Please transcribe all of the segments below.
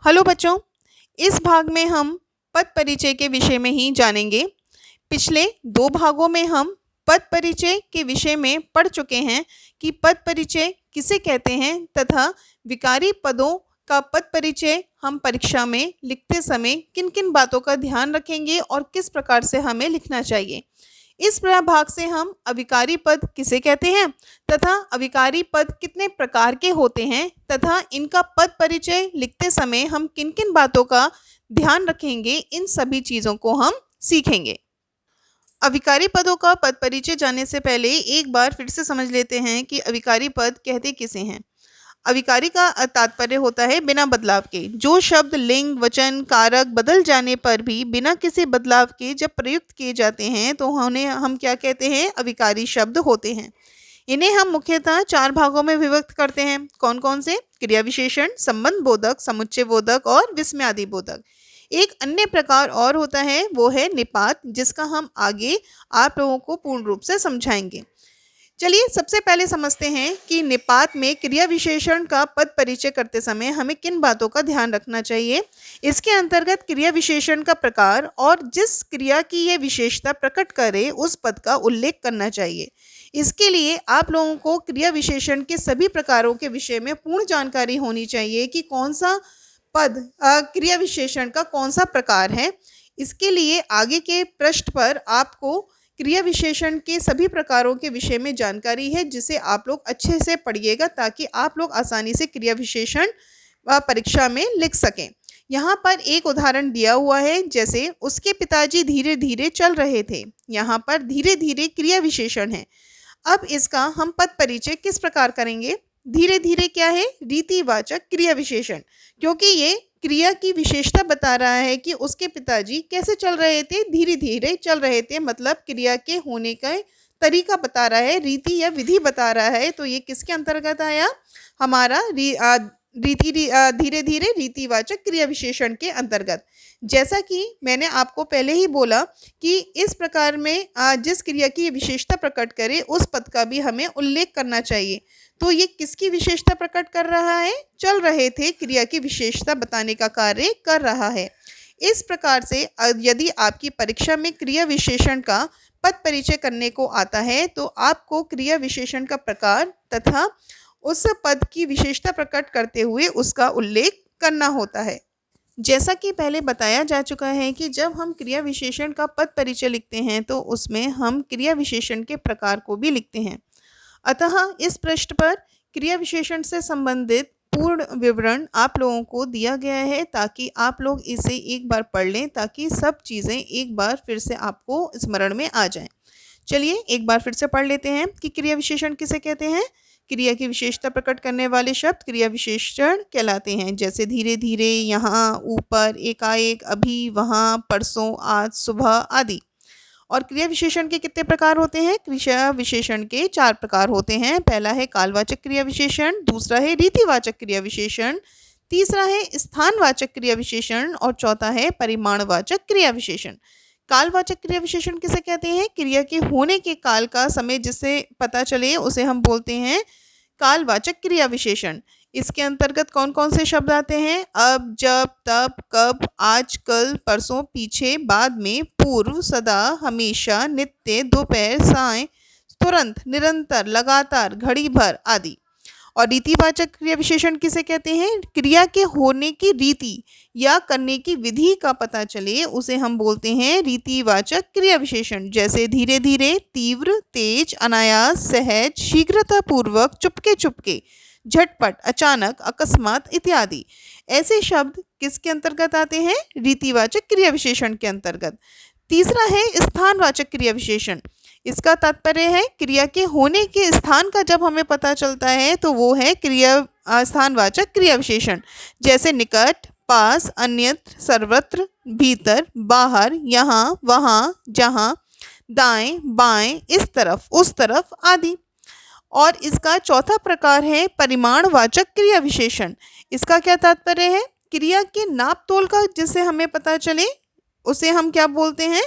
Hello बच्चों, इस भाग में हम पद परिचय के विषय में ही जानेंगे। पिछले दो भागों में हम पद परिचय के विषय में पढ़ चुके हैं कि पद परिचय किसे कहते हैं तथा विकारी पदों का पद परिचय हम परीक्षा में लिखते समय किन किन बातों का ध्यान रखेंगे और किस प्रकार से हमें लिखना चाहिए। इस भाग से हम अविकारी पद किसे कहते हैं तथा अविकारी पद कितने प्रकार के होते हैं तथा इनका पद परिचय लिखते समय हम किन किन बातों का ध्यान रखेंगे, इन सभी चीज़ों को हम सीखेंगे। अविकारी पदों का पद परिचय जानने से पहले एक बार फिर से समझ लेते हैं कि अविकारी पद कहते किसे हैं। अविकारी का तात्पर्य होता है बिना बदलाव के। जो शब्द लिंग, वचन, कारक बदल जाने पर भी बिना किसी बदलाव के जब प्रयुक्त किए जाते हैं तो उन्हें हम क्या कहते हैं, अविकारी शब्द होते हैं। इन्हें हम मुख्यतः चार भागों में विभक्त करते हैं। कौन कौन से? क्रिया विशेषण, संबंध बोधक, समुच्चय बोधक और विस्मयादि बोधक। एक अन्य प्रकार और होता है, वो है निपात, जिसका हम आगे आप लोगों को पूर्ण रूप से समझाएंगे। चलिए सबसे पहले समझते हैं कि निपात में क्रिया विशेषण का पद परिचय करते समय हमें किन बातों का ध्यान रखना चाहिए। इसके अंतर्गत क्रिया विशेषण का प्रकार और जिस क्रिया की यह विशेषता प्रकट करे उस पद का उल्लेख करना चाहिए। इसके लिए आप लोगों को क्रिया विशेषण के सभी प्रकारों के विषय में पूर्ण जानकारी होनी चाहिए कि कौन सा पद क्रिया विशेषण का कौन सा प्रकार है। इसके लिए आगे के पृष्ठ पर आपको क्रिया विशेषण के सभी प्रकारों के विषय में जानकारी है, जिसे आप लोग अच्छे से पढ़िएगा ताकि आप लोग आसानी से क्रिया विशेषण परीक्षा में लिख सकें। यहाँ पर एक उदाहरण दिया हुआ है, जैसे उसके पिताजी धीरे धीरे चल रहे थे। यहाँ पर धीरे धीरे क्रिया विशेषण है। अब इसका हम पद परिचय किस प्रकार करेंगे? धीरे धीरे क्या है? रीतिवाचक क्रिया विशेषण, क्योंकि ये क्रिया की विशेषता बता रहा है कि उसके पिताजी कैसे चल रहे थे, धीरे धीरे चल रहे थे, मतलब क्रिया के होने का तरीका बता रहा है, रीति या विधि बता रहा है। तो ये किसके अंतर्गत आया? हमारा धीरे धीरे रीतिवाचक क्रिया विशेषण के अंतर्गत। जैसा कि मैंने आपको पहले ही बोला कि इस प्रकार में जिस क्रिया की विशेषता प्रकट करे उस पद का भी हमें उल्लेख करना चाहिए। तो ये किसकी विशेषता प्रकट कर रहा है? चल रहे थे क्रिया की विशेषता बताने का कार्य कर रहा है। इस प्रकार से यदि आपकी परीक्षा में क्रिया विशेषण का पद परिचय करने को आता है तो आपको क्रिया विशेषण का प्रकार तथा उस पद की विशेषता प्रकट करते हुए उसका उल्लेख करना होता है। जैसा कि पहले बताया जा चुका है कि जब हम क्रिया विशेषण का पद परिचय लिखते हैं तो उसमें हम क्रिया विशेषण के प्रकार को भी लिखते हैं। अतः इस पृष्ठ पर क्रिया विशेषण से संबंधित पूर्ण विवरण आप लोगों को दिया गया है, ताकि आप लोग इसे एक बार पढ़ लें, ताकि सब चीज़ें एक बार फिर से आपको स्मरण में आ जाएं। चलिए एक बार फिर से पढ़ लेते हैं कि क्रिया विशेषण किसे कहते हैं। क्रिया की विशेषता प्रकट करने वाले शब्द क्रिया विशेषण कहलाते हैं, जैसे धीरे धीरे, यहाँ, ऊपर, एकाएक, अभी, वहाँ, परसों, आज, सुबह आदि। और क्रिया विशेषण के कितने प्रकार होते हैं? क्रिया विशेषण के चार प्रकार होते हैं। पहला है कालवाचक क्रिया विशेषण, दूसरा है रीतिवाचक क्रिया विशेषण, तीसरा है स्थानवाचक क्रिया विशेषण और चौथा है परिमाणवाचक क्रिया विशेषण। कालवाचक क्रिया विशेषण किसे कहते हैं? क्रिया के होने के काल का समय जिससे पता चले उसे हम बोलते हैं कालवाचक क्रिया विशेषण। इसके अंतर्गत कौन कौन से शब्द आते हैं? अब, जब, तब, कब, आज, कल, परसों, पीछे, बाद में, पूर्व, सदा, हमेशा, नित्य, दोपहर, साय, तुरंत, निरंतर, लगातार, घड़ी भर आदि। और रीतिवाचक क्रिया विशेषण किसे कहते हैं? क्रिया के होने की रीति या करने की विधि का पता चले उसे हम बोलते हैं रीतिवाचक क्रिया विशेषण, जैसे धीरे धीरे, तीव्र, तेज, अनायास, सहज, शीघ्रतापूर्वक, चुपके चुपके, झटपट, अचानक, अकस्मात इत्यादि। ऐसे शब्द किसके अंतर्गत आते हैं? रीतिवाचक क्रिया विशेषण के अंतर्गत। तीसरा है स्थानवाचक क्रिया विशेषण। इसका तात्पर्य है क्रिया के होने के स्थान का जब हमें पता चलता है तो वो है क्रिया स्थानवाचक क्रिया विशेषण, जैसे निकट, पास, अन्यत्र, सर्वत्र, भीतर, बाहर, यहाँ, वहाँ, जहाँ, दाएं, बाएं, इस तरफ, उस तरफ आदि। और इसका चौथा प्रकार है परिमाणवाचक क्रिया विशेषण। इसका क्या तात्पर्य है? क्रिया के नाप तोल का जिससे हमें पता चले उसे हम क्या बोलते हैं?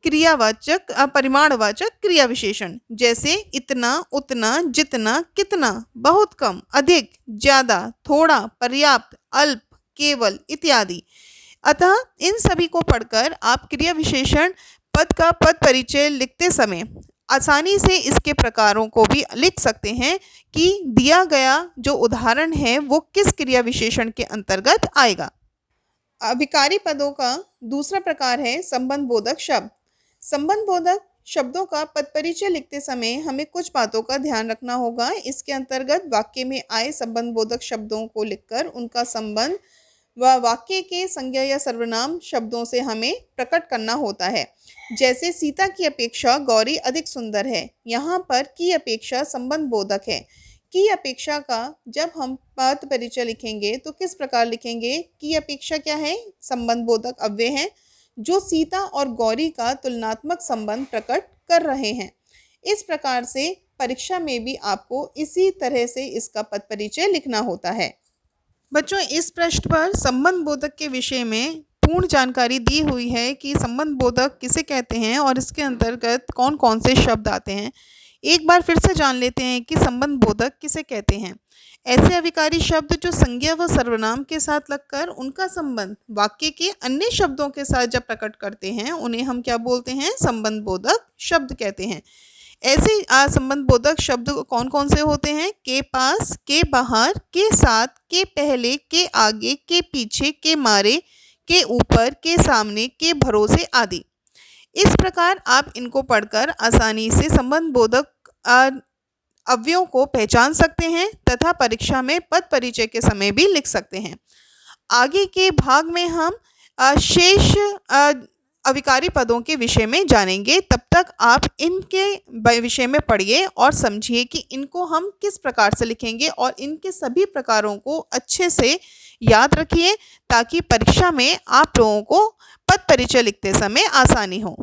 क्रियावाचक परिमाणवाचक क्रिया विशेषण, जैसे इतना, उतना, जितना, कितना, बहुत कम, अधिक, ज्यादा, थोड़ा, पर्याप्त, अल्प, केवल इत्यादि। अतः इन सभी को पढ़कर आप क्रिया विशेषण पद का पद परिचय लिखते समय आसानी से इसके प्रकारों को भी लिख सकते हैं कि दिया गया जो उदाहरण है वो किस क्रिया विशेषण के अंतर्गत आएगा। अभिकारी पदों का दूसरा प्रकार है संबंध बोधक शब्द। संबंध बोधक शब्दों का पद परिचय लिखते समय हमें कुछ बातों का ध्यान रखना होगा। इसके अंतर्गत वाक्य में आए संबंध बोधक शब्दों को लिखकर उनका संबंध व वाक्य के संज्ञा या सर्वनाम शब्दों से हमें प्रकट करना होता है। जैसे सीता की अपेक्षा गौरी अधिक सुंदर है, यहाँ पर की अपेक्षा संबंध बोधक है। की अपेक्षा का जब हम पद परिचय लिखेंगे तो किस प्रकार लिखेंगे? की अपेक्षा क्या है? संबंध बोधक अव्यय है जो सीता और गौरी का तुलनात्मक संबंध प्रकट कर रहे हैं। इस प्रकार से परीक्षा में भी आपको इसी तरह से इसका पद परिचय लिखना होता है। बच्चों, इस पृष्ठ पर संबंध बोधक के विषय में पूर्ण जानकारी दी हुई है कि संबंध बोधक किसे कहते हैं और इसके अंतर्गत कौन कौन से शब्द आते हैं। एक बार फिर से जान लेते हैं कि संबंध बोधक किसे कहते हैं। ऐसे अविकारी शब्द जो संज्ञा व सर्वनाम के साथ लगकर उनका संबंध वाक्य के अन्य शब्दों के साथ जब प्रकट करते हैं उन्हें हम क्या बोलते हैं? संबंध बोधक शब्द कहते हैं। ऐसे संबंध बोधक शब्द कौन कौन से होते हैं? के पास, के बाहर, के साथ, के पहले, के आगे, के पीछे, के मारे, के ऊपर, के सामने, के भरोसे आदि। इस प्रकार आप इनको पढ़कर आसानी से संबंध बोधक अवयवों को पहचान सकते हैं तथा परीक्षा में पद परिचय के समय भी लिख सकते हैं। आगे के भाग में हम शेष अविकारी पदों के विषय में जानेंगे। तब तक आप इनके विषय में पढ़िए और समझिए कि इनको हम किस प्रकार से लिखेंगे और इनके सभी प्रकारों को अच्छे से याद रखिए ताकि परीक्षा में आप लोगों को पद परिचय लिखते समय आसानी हो।